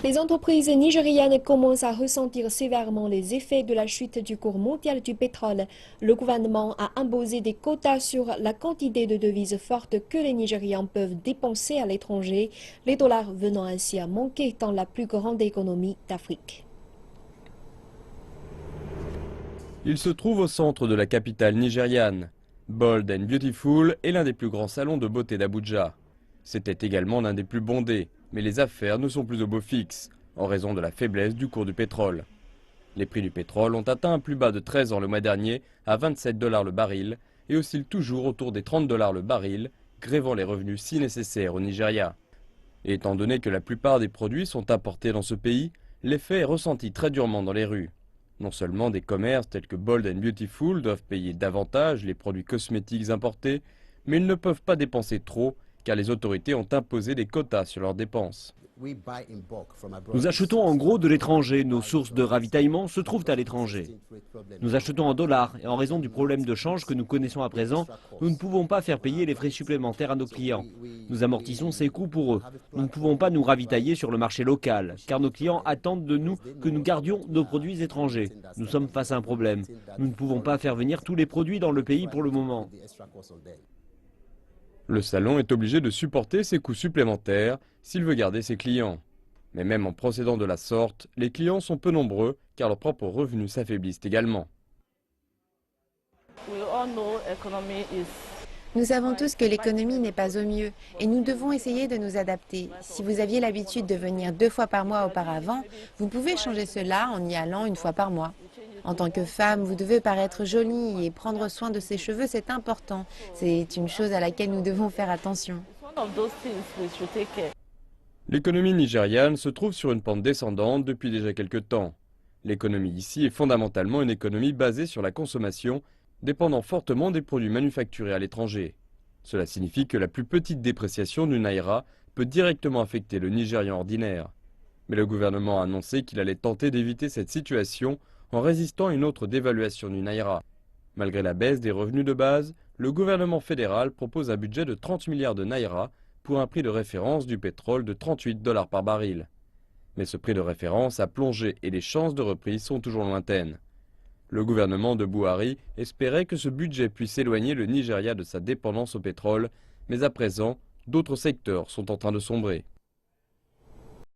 Les entreprises nigérianes commencent à ressentir sévèrement les effets de la chute du cours mondial du pétrole. Le gouvernement a imposé des quotas sur la quantité de devises fortes que les Nigérians peuvent dépenser à l'étranger, les dollars venant ainsi à manquer dans la plus grande économie d'Afrique. Il se trouve au centre de la capitale nigériane. Bold and Beautiful est l'un des plus grands salons de beauté d'Abuja. C'était également l'un des plus bondés, mais les affaires ne sont plus au beau fixe, en raison de la faiblesse du cours du pétrole. Les prix du pétrole ont atteint un plus bas de 13 ans le mois dernier à 27 $ le baril et oscillent toujours autour des 30 $ le baril, grevant les revenus si nécessaires au Nigeria. Et étant donné que la plupart des produits sont importés dans ce pays, l'effet est ressenti très durement dans les rues. Non seulement des commerces tels que Bold and Beautiful doivent payer davantage les produits cosmétiques importés, mais ils ne peuvent pas dépenser trop car les autorités ont imposé des quotas sur leurs dépenses. Nous achetons en gros de l'étranger, nos sources de ravitaillement se trouvent à l'étranger. Nous achetons en dollars et en raison du problème de change que nous connaissons à présent, nous ne pouvons pas faire payer les frais supplémentaires à nos clients. Nous amortissons ces coûts pour eux. Nous ne pouvons pas nous ravitailler sur le marché local, car nos clients attendent de nous que nous gardions nos produits étrangers. Nous sommes face à un problème. Nous ne pouvons pas faire venir tous les produits dans le pays pour le moment. Le salon est obligé de supporter ces coûts supplémentaires s'il veut garder ses clients. Mais même en procédant de la sorte, les clients sont peu nombreux car leurs propres revenus s'affaiblissent également. Nous savons tous que l'économie n'est pas au mieux et nous devons essayer de nous adapter. Si vous aviez l'habitude de venir 2 fois par mois auparavant, vous pouvez changer cela en y allant 1 fois par mois. En tant que femme, vous devez paraître jolie et prendre soin de ses cheveux, c'est important. C'est une chose à laquelle nous devons faire attention. L'économie nigériane se trouve sur une pente descendante depuis déjà quelques temps. L'économie ici est fondamentalement une économie basée sur la consommation, dépendant fortement des produits manufacturés à l'étranger. Cela signifie que la plus petite dépréciation du naira peut directement affecter le Nigérian ordinaire. Mais le gouvernement a annoncé qu'il allait tenter d'éviter cette situation en résistant à une autre dévaluation du naira. Malgré la baisse des revenus de base, le gouvernement fédéral propose un budget de 30 milliards de naira pour un prix de référence du pétrole de 38 $ par baril. Mais ce prix de référence a plongé et les chances de reprise sont toujours lointaines. Le gouvernement de Buhari espérait que ce budget puisse éloigner le Nigeria de sa dépendance au pétrole, mais à présent, d'autres secteurs sont en train de sombrer.